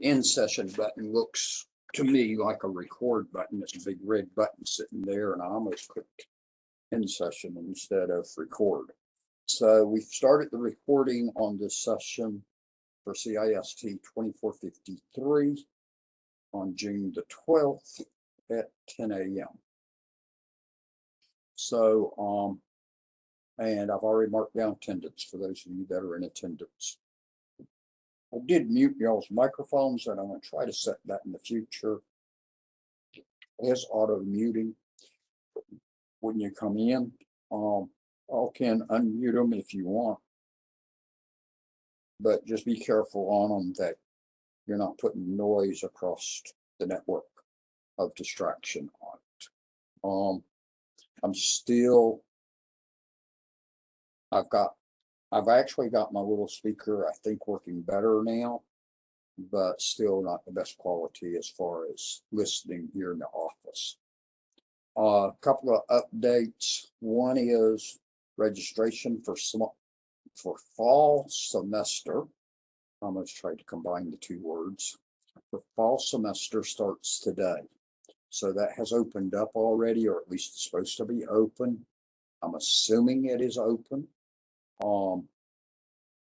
end session button looks to me like a record button. It's a big red button sitting there, and I almost clicked end session instead of record. So we started the recording on this session for CIST 2453 on June the 12th at 10 a.m. So, and I've already marked down attendance for those of you that are in attendance. I did mute y'all's microphones, and I'm going to try to set that in the future as auto muting when you come in. Y'all can unmute them if you want, but just be careful on them that you're not putting noise across the network of distraction on it. I've actually got my little speaker, I think, working better now, but still not the best quality as far as listening here in the office. A couple of updates. One is registration for fall semester. I almost tried to combine the two words. The fall semester starts today. So that has opened up already, or at least it's supposed to be open. I'm assuming it is open.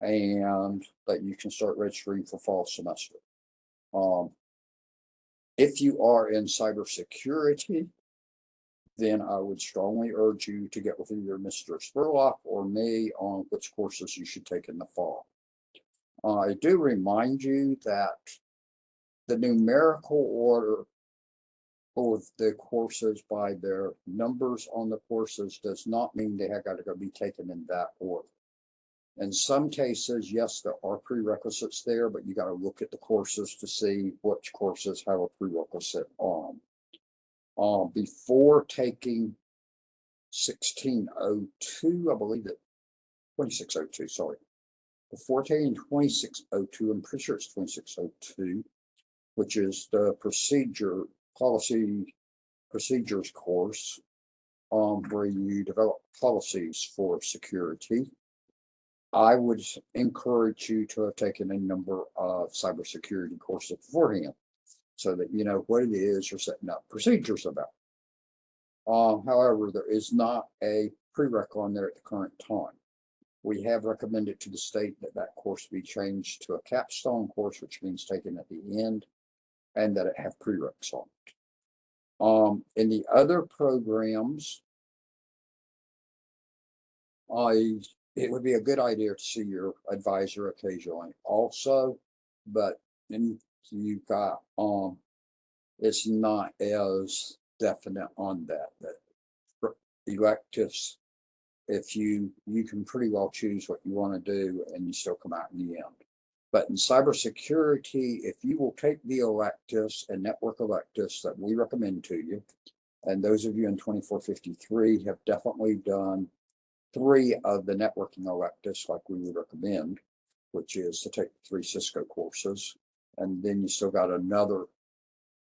And that you can start registering for fall semester. If you are in cybersecurity, then I would strongly urge you to get with either Mr. Spurlock or me on which courses you should take in the fall. I do remind you that the numerical order of the courses by their numbers on the courses does not mean they have got to be taken in that order. In some cases, yes, there are prerequisites there, but you got to look at the courses to see which courses have a prerequisite on. Before taking 1602, I believe that 2602, sorry. Before taking 2602, I'm pretty sure it's 2602, which is the procedures course, where you develop policies for security. I would encourage you to have taken a number of cybersecurity courses beforehand so that you know what it is you're setting up procedures about. However, there is not a prereq on there at the current time. We have recommended to the state that that course be changed to a capstone course, which means taken at the end, and that it have prereqs on it. In the other programs, it would be a good idea to see your advisor occasionally also, but then you've got, it's not as definite on that electives, if you can pretty well choose what you want to do and you still come out in the end. But in cybersecurity, if you will take the electives and network electives that we recommend to you, and those of you in 2453 have definitely done 3 of the networking electives like we would recommend, which is to take 3 Cisco courses. And then you still got another,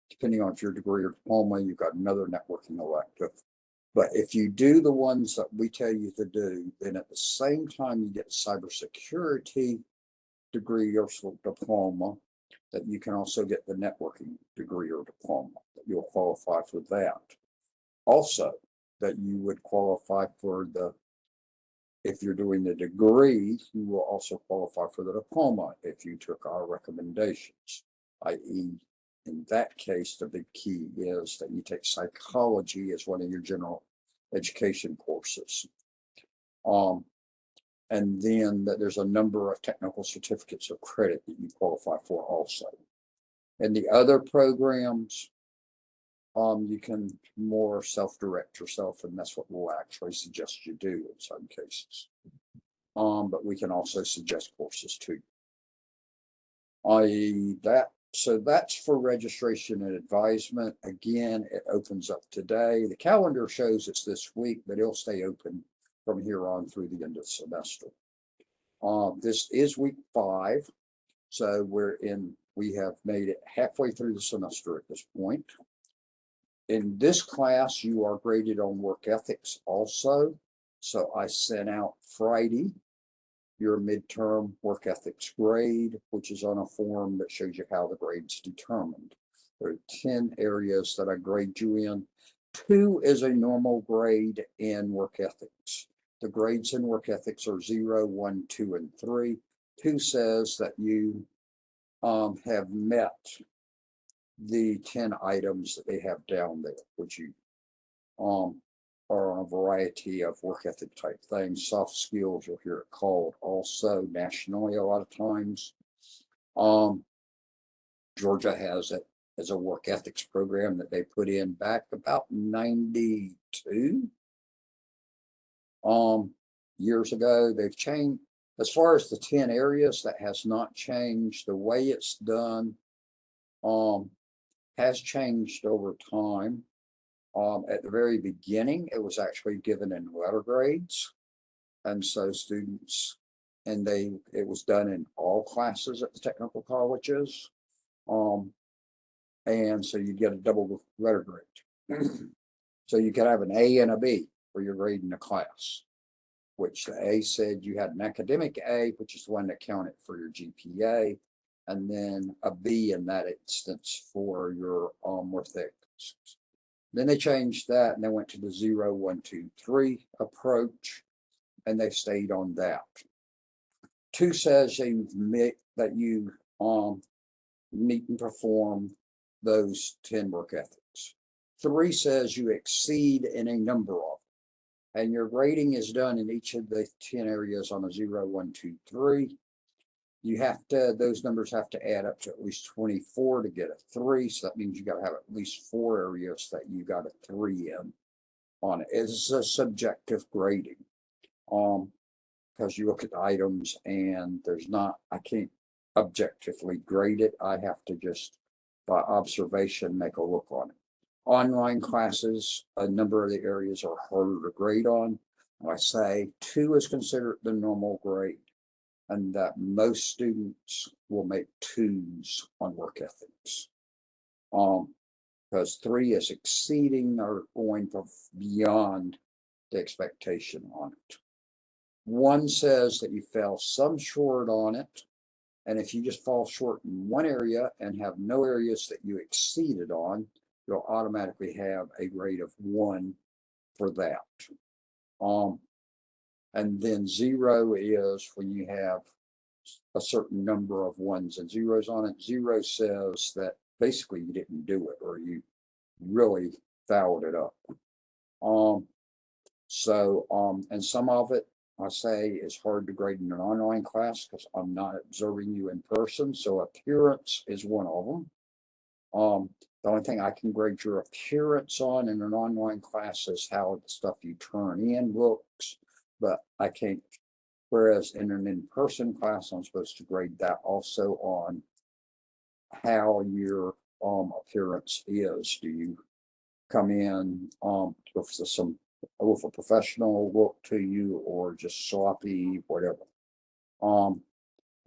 depending on if your degree or diploma, you've got another networking elective. But if you do the ones that we tell you to do, then at the same time you get a cybersecurity degree or diploma, that you can also get the networking degree or diploma, that you'll qualify for that. Also, that you would qualify for the, if you're doing the degree, you will also qualify for the diploma if you took our recommendations, i.e., in that case, the big key is that you take psychology as one of your general education courses. And then that there's a number of technical certificates of credit that you qualify for also. And the other programs, you can more self-direct yourself, and that's what we'll actually suggest you do in some cases. But we can also suggest courses too. So that's for registration and advisement. Again, it opens up today. The calendar shows it's this week, but it'll stay open from here on through the end of the semester. This is week 5. So we have made it halfway through the semester at this point. In this class, you are graded on work ethics also. So I sent out Friday your midterm work ethics grade, which is on a form that shows you how the grade's determined. There are 10 areas that I grade you in. 2 is a normal grade in work ethics. The grades in work ethics are 0, 1, 2, and 3. 2 says that you have met the 10 items that they have down there, which you are on a variety of work ethic type things. Soft skills, you'll hear it called also nationally a lot of times. Georgia has it as a work ethics program that they put in back about 92 years ago. They've changed as far as the 10 areas. That has not changed. The way it's done has changed over time. At the very beginning, it was actually given in letter grades, and so students, and it was done in all classes at the technical colleges, and so you get a double letter grade. So you could have an A and a B for your grade in the class, which the A said you had an academic A, which is the one that counted for your GPA, and then a B in that instance for your work ethics. Then they changed that and they went to the 0, 1, 2, 3 approach, and they've stayed on that. 2 says that you meet and perform those 10 work ethics. 3 says you exceed in a number of them, and your grading is done in each of the 10 areas on a 0, 1, 2, 3. You have to, those numbers have to add up to at least 24 to get a 3. So that means you got to have at least 4 areas that you got a 3 in on it. It's a subjective grading. Because you look at the items and I can't objectively grade it. I have to just, by observation, make a look on it. Online classes, a number of the areas are harder to grade on. I say 2 is considered the normal grade, and that most students will make 2s on work ethics. Because 3 is exceeding or going beyond the expectation on it. 1 says that you fell some short on it, and if you just fall short in one area and have no areas that you exceeded on, you'll automatically have a grade of 1 for that. And then 0 is when you have a certain number of 1s and 0s on it. 0 says that basically you didn't do it, or you really fouled it up. And some of it, I say, is hard to grade in an online class because I'm not observing you in person. So appearance is one of them. The only thing I can grade your appearance on in an online class is how the stuff you turn in looks, but I can't. Whereas in an in-person class, I'm supposed to grade that also on how your appearance is. Do you come in with a professional look to you, or just sloppy, whatever?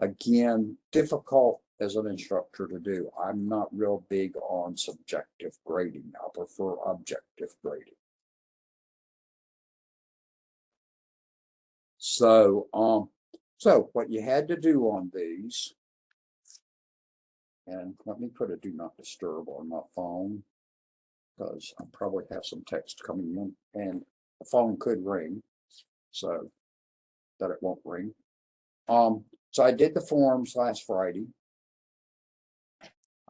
Again, difficult as an instructor to do. I'm not real big on subjective grading. I prefer objective grading. So what you had to do on these, and let me put a do not disturb on my phone, because I probably have some text coming in, and the phone could ring, so that it won't ring. So I did the forms last Friday.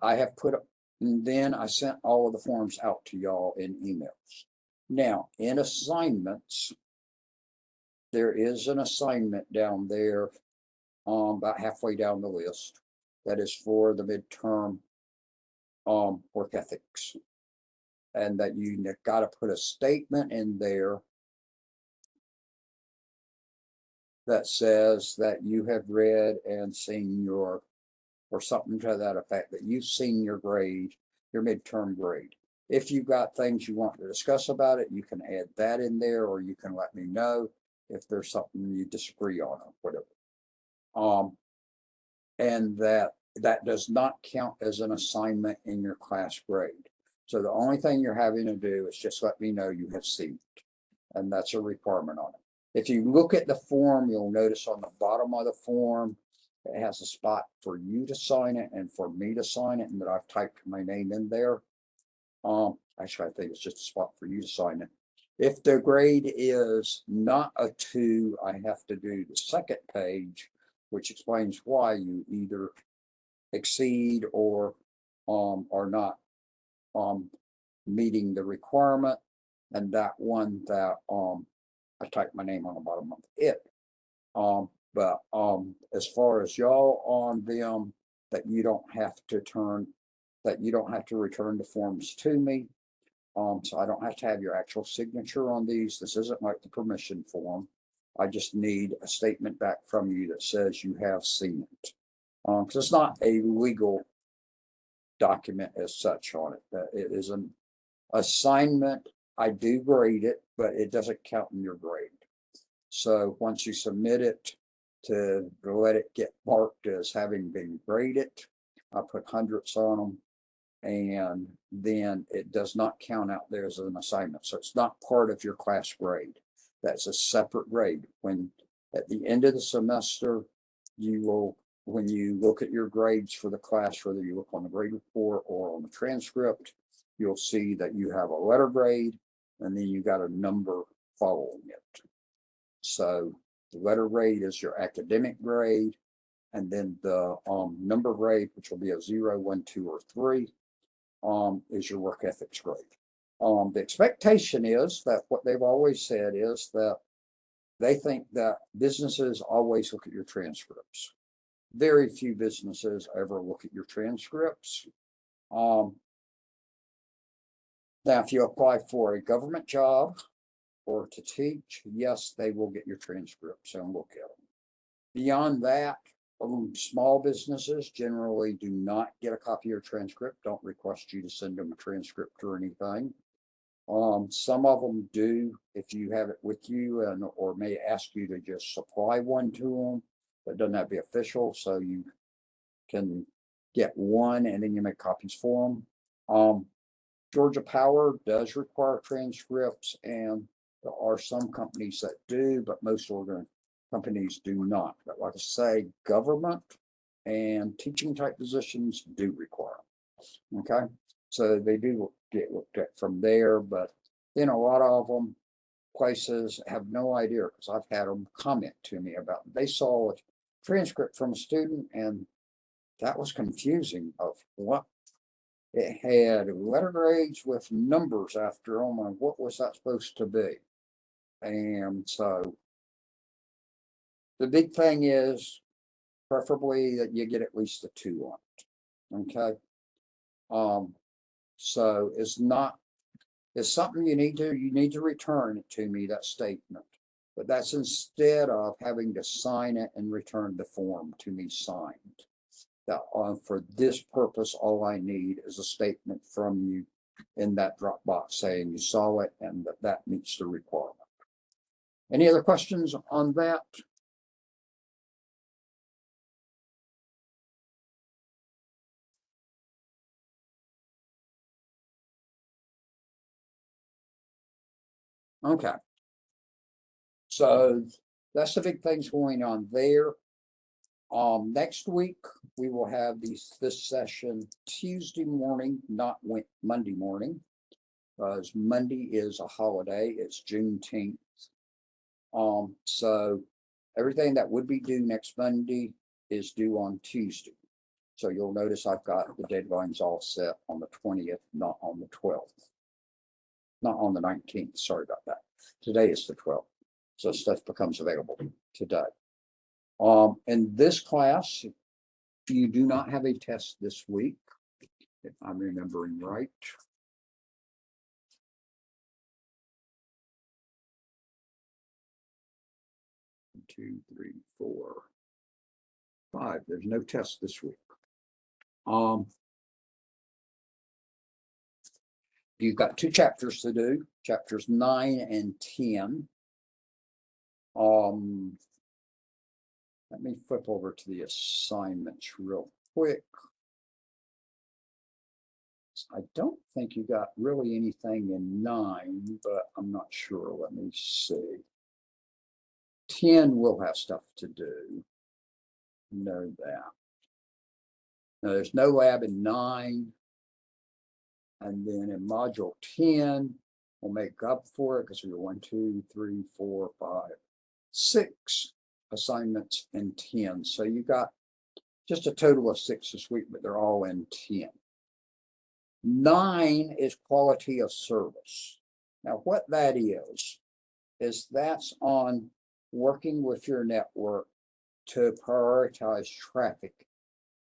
And then I sent all of the forms out to y'all in emails. Now, in assignments, there is an assignment down there, about halfway down the list, that is for the midterm work ethics, and that you got to put a statement in there that says that you have read and seen or something to that effect, that you've seen your grade, your midterm grade. If you've got things you want to discuss about it, you can add that in there, or you can let me know if there's something you disagree on or whatever. And that does not count as an assignment in your class grade. So the only thing you're having to do is just let me know you have seen it, and that's a requirement on it. If you look at the form, you'll notice on the bottom of the form, it has a spot for you to sign it and for me to sign it, and that I've typed my name in there. Actually, I think it's just a spot for you to sign it. If the grade is not a 2, I have to do the second page, which explains why you either exceed or are not meeting the requirement. And that one that I typed my name on the bottom of it. But as far as y'all on them, that you don't have to return the forms to me. So I don't have to have your actual signature on these. This isn't like the permission form. I just need a statement back from you that says you have seen it. Because it's not a legal document as such on it. It is an assignment. I do grade it, but it doesn't count in your grade. So once you submit it to let it get marked as having been graded, I put hundreds on them, and then it does not count out there as an assignment. So it's not part of your class grade. That's a separate grade. When at the end of the semester, you will, when you look at your grades for the class, whether you look on the grade report or on the transcript, you'll see that you have a letter grade, and then you got a number following it. So the letter grade is your academic grade, and then the number grade, which will be a 0, 1, 2, or 3, is your work ethics grade. The expectation is that what they've always said is that they think that businesses always look at your transcripts. Very few businesses ever look at your transcripts. Now, if you apply for a government job or to teach, yes, they will get your transcripts and look at them. Beyond that, small businesses generally do not get a copy of your transcript, don't request you to send them a transcript or anything. Some of them do if you have it with you, and or may ask you to just supply one to them, but doesn't have to be official, so you can get one and then you make copies for them. Georgia Power does require transcripts, and there are some companies that do, but most companies do not. But like I say, government and teaching type positions do require them. Okay, so they do get looked at from there, but then a lot of them places have no idea, because I've had them comment to me about they saw a transcript from a student and that was confusing of what it had letter grades with numbers after them, and what was that supposed to be? And so the big thing is preferably that you get at least a 2 on it. Okay. So it's something you need to return it to me, that statement. But that's instead of having to sign it and return the form to me signed. That for this purpose, all I need is a statement from you in that drop box saying you saw it and that meets the requirement. Any other questions on that? Okay. So that's the big things going on there. Next week we will have this session Tuesday morning, not Monday morning, because Monday is a holiday. It's Juneteenth. So everything that would be due next Monday is due on Tuesday. So you'll notice I've got the deadlines all set on the 20th, not on the 12th, not on the 19th. Sorry about that. Today is the 12th. So stuff becomes available today. In this class, you do not have a test this week, if I'm remembering right. 2, 3, 4, 5. There's no test this week. You've got 2 chapters to do, chapters 9 and 10. Let me flip over to the assignments real quick. I don't think you got really anything in 9, but I'm not sure. Let me see. 10 will have stuff to do. Know that. Now, there's no lab in 9. And then in module 10, we'll make up for it because we have 1, 2, 3, 4, 5, 6 assignments in 10. So you got just a total of 6 this week, but they're all in 10. 9 is quality of service. Now, what that is that's on working with your network to prioritize traffic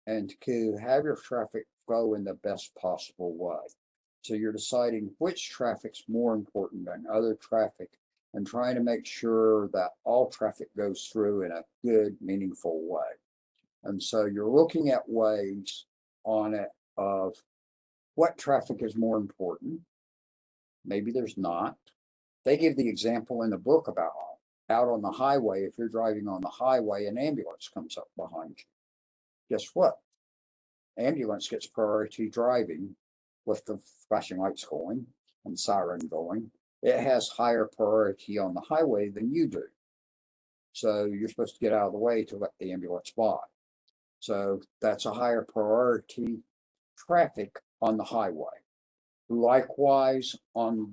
and to have your traffic flow in the best possible way. So you're deciding which traffic's more important than other traffic and trying to make sure that all traffic goes through in a good, meaningful way. And so you're looking at ways on it of what traffic is more important. Maybe there's not. They give the example in the book about out on the highway. If you're driving on the highway, an ambulance comes up behind you. Guess what? Ambulance gets priority driving with the flashing lights going and siren going. It has higher priority on the highway than you do. So you're supposed to get out of the way to let the ambulance by. So that's a higher priority traffic on the highway. Likewise, on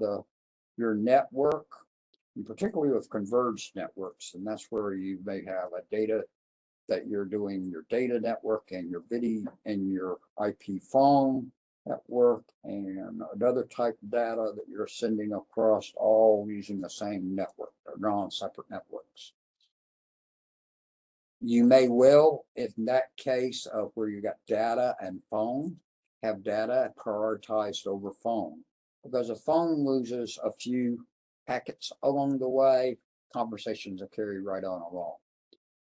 your network, and particularly with converged networks, and that's where you may have a data that you're doing your data network and your video and your IP phone network and another type of data that you're sending across, all using the same network. They're non-separate networks. You may well, in that case of where you got data and phone, have data prioritized over phone, because a phone loses a few packets along the way, conversations are carried right on along.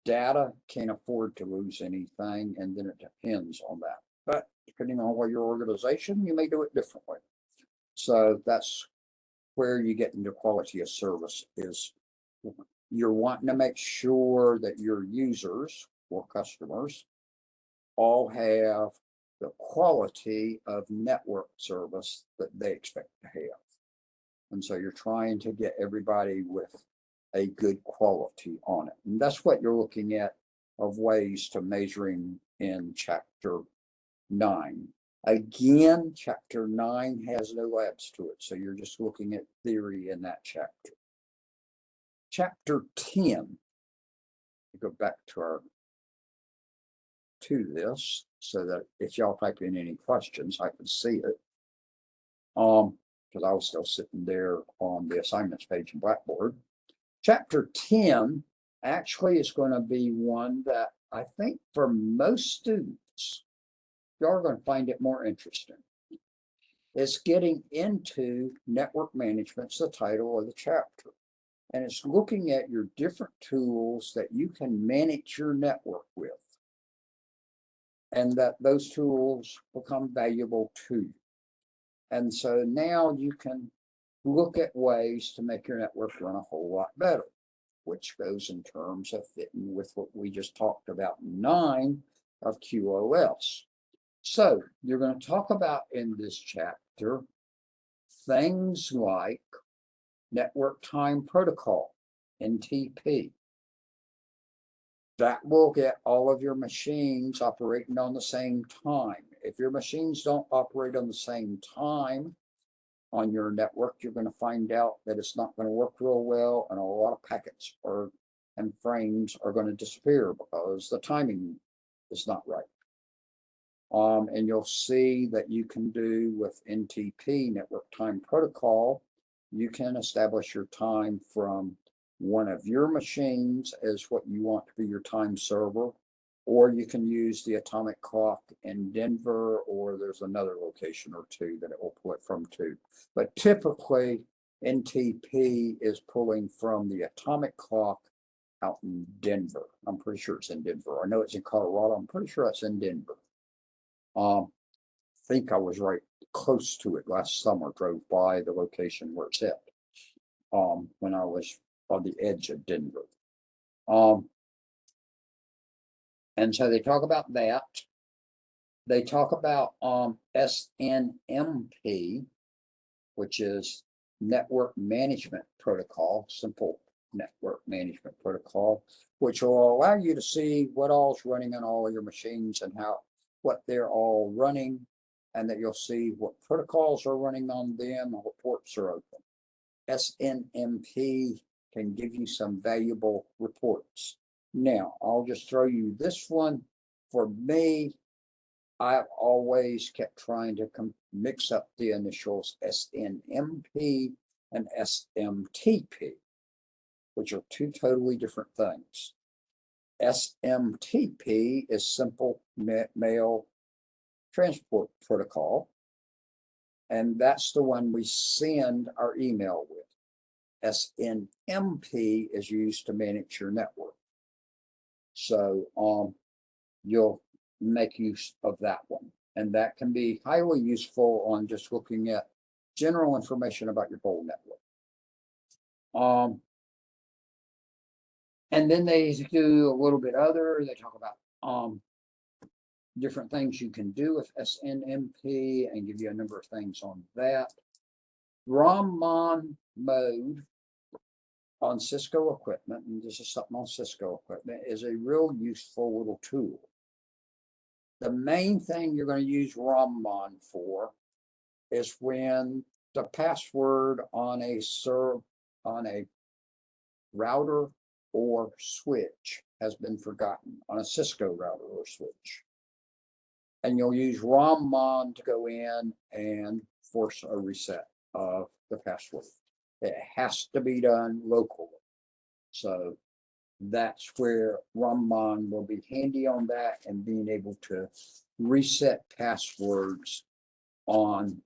Data can't afford to lose anything, and then it depends on that. But depending on what your organization, you may do it differently. So that's where you get into quality of service is you're wanting to make sure that your users or customers all have the quality of network service that they expect to have. And so you're trying to get everybody with a good quality on it. And that's what you're looking at of ways to measuring in chapter 9. Again, chapter 9 has no labs to it. So you're just looking at theory in that chapter. Chapter 10, go back to this so that if y'all type in any questions, I can see it. Because I was still sitting there on the assignments page in Blackboard. Chapter 10 actually is going to be one that I think for most students, you're going to find it more interesting. It's getting into network management's the title of the chapter. And it's looking at your different tools that you can manage your network with. And that those tools become valuable to you. And so now you can look at ways to make your network run a whole lot better, which goes in terms of fitting with what we just talked about in 9 of QoS. So you're going to talk about in this chapter things like network time protocol, NTP. That will get all of your machines operating on the same time. If your machines don't operate on the same time on your network, you're going to find out that it's not going to work real well, and a lot of packets and frames are going to disappear because the timing is not right. And you'll see that you can do with NTP, Network Time Protocol, you can establish your time from one of your machines as what you want to be your time server, or you can use the atomic clock in Denver, or there's another location or two that it will pull it from too. But typically, NTP is pulling from the atomic clock out in Denver. I'm pretty sure it's in Denver. I know it's in Colorado. I'm pretty sure it's in Denver. I think I was right close to it last summer, drove by the location where it's at when I was on the edge of Denver. And so they talk about that. They talk about SNMP, which is Network Management Protocol, simple network management protocol, which will allow you to see what all's running on all your machines and what they're all running, and that you'll see what protocols are running on them and what ports are open. SNMP can give you some valuable reports. Now, I'll just throw you this one. For me, I've always kept trying to mix up the initials SNMP and SMTP, which are two totally different things. SMTP is Simple Mail Transport Protocol, and that's the one we send our email with. SNMP is used to manage your network. So you'll make use of that one. And that can be highly useful on just looking at general information about your whole network. And then they do a little bit other, they talk about different things you can do with SNMP and give you a number of things on that. ROM-MON mode on Cisco equipment, and this is something on Cisco equipment, is a real useful little tool. The main thing you're going to use ROM-MON for is when the password on a router or switch has been forgotten, on a Cisco router or switch. And you'll use ROM-MON to go in and force a reset of the password. It has to be done locally. So that's where ROM-MON will be handy on that, and being able to reset passwords on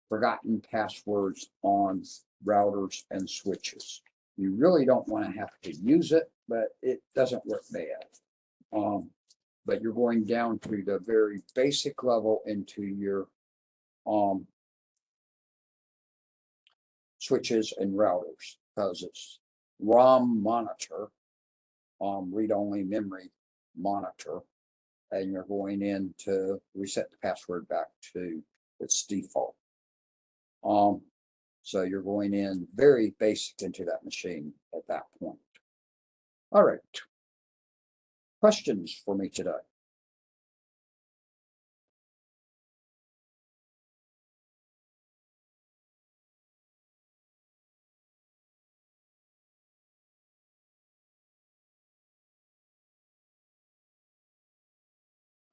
forgotten passwords on routers and switches. You really don't want to have to use it, but it doesn't work bad. But you're going down to the very basic level into your switches and routers, because it's ROM monitor, read-only memory monitor, and you're going in to reset the password back to its default. So you're going in very basic into that machine at that point. All right. Questions for me today?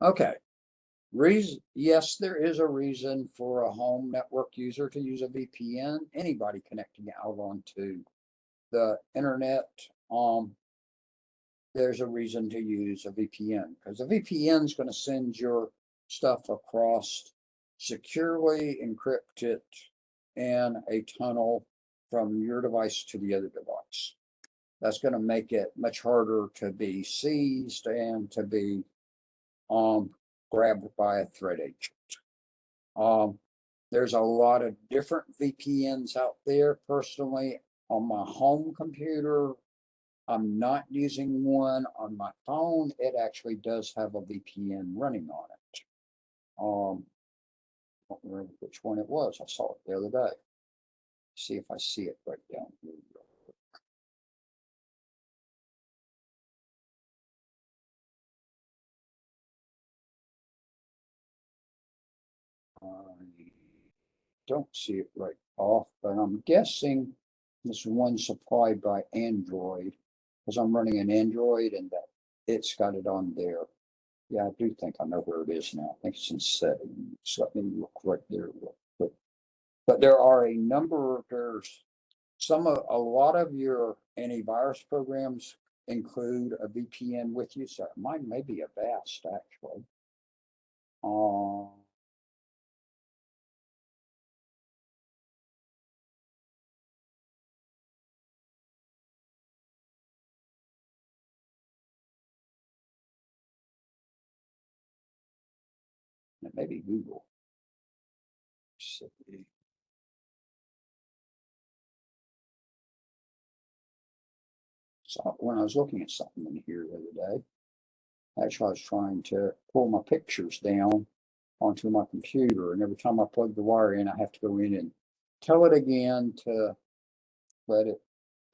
Okay. Yes, there is a reason for a home network user to use a VPN. Anybody connecting out onto the internet, there's a reason to use a VPN, because a VPN is going to send your stuff across securely, encrypt it in a tunnel from your device to the other device. That's going to make it much harder to be seized and to be grabbed by a threat agent. There's a lot of different VPNs out there. Personally, on my home computer, I'm not using one. On my phone, it actually does have a VPN running on it. I don't remember which one it was. I saw it the other day. See if I see it right down here. I don't see it right off, but I'm guessing this one supplied by Android, because I'm running an Android and that it's got it on there. Yeah, I do think I know where it is now. I think it's in settings. Let me look right there real quick. But there are a number, there's a lot of your antivirus programs include a VPN with you. So mine may be Avast actually. It may be Google. So when I was looking at something in here the other day, actually I was trying to pull my pictures down onto my computer, and every time I plug the wire in, I have to go in and tell it again to let it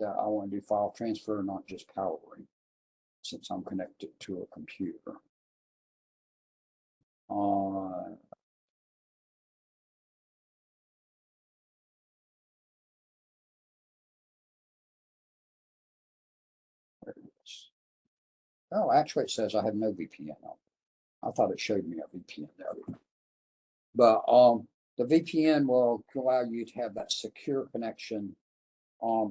that I want to do file transfer, not just powering, since I'm connected to a computer. There it is. Oh, actually, it says I have no VPN on. I thought it showed me a VPN there. But the VPN will allow you to have that secure connection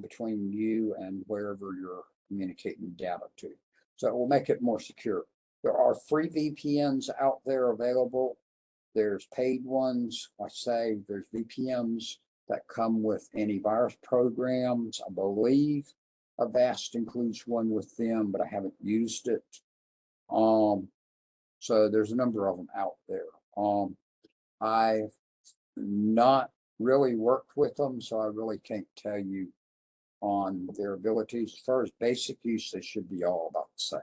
between you and wherever you're communicating data to. So it will make it more secure. There are free VPNs out there available. There's paid ones. I say there's VPNs that come with antivirus programs. I believe Avast includes one with them, but I haven't used it. So there's a number of them out there. I've not really worked with them, so I really can't tell you on their abilities. As far as basic use, they should be all about the same.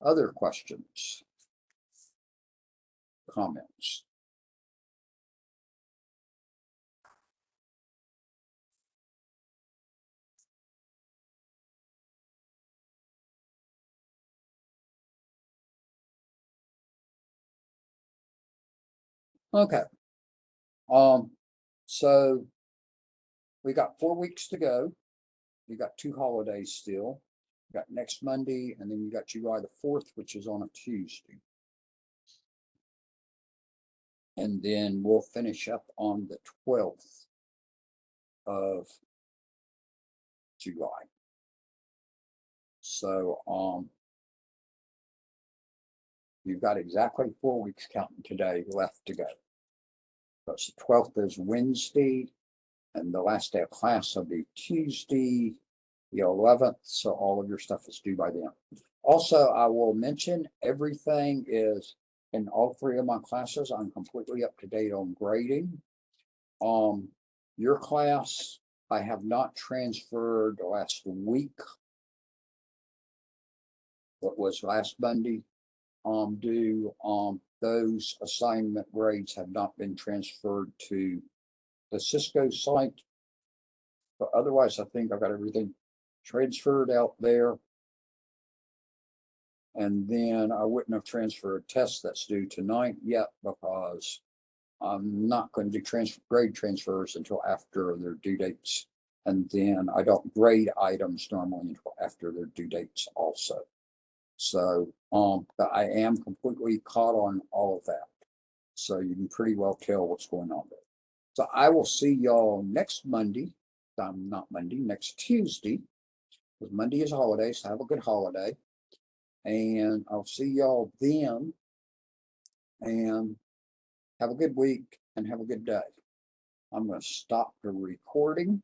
Other questions? Comments? Okay. So we got 4 weeks to go. We got 2 holidays still. We got next Monday, and then you got July the 4th, which is on a Tuesday. And then we'll finish up on the 12th of July. So you've got exactly 4 weeks counting today left to go. Because the 12th is Wednesday, and the last day of class will be Tuesday, the 11th. So all of your stuff is due by then. Also, I will mention everything is in all 3 of my classes. I'm completely up to date on grading. Your class, I have not transferred last week. What was last Monday? Those assignment grades have not been transferred to the Cisco site. But otherwise, I think I've got everything transferred out there. And then I wouldn't have transferred a test that's due tonight yet, because I'm not going to do grade transfers until after their due dates. And then I don't grade items normally until after their due dates also. So but I am completely caught on all of that. So you can pretty well tell what's going on there. So I will see y'all next Monday. Not Monday, next Tuesday. Because Monday is a holiday, so have a good holiday. And I'll see y'all then. And have a good week and have a good day. I'm going to stop the recording.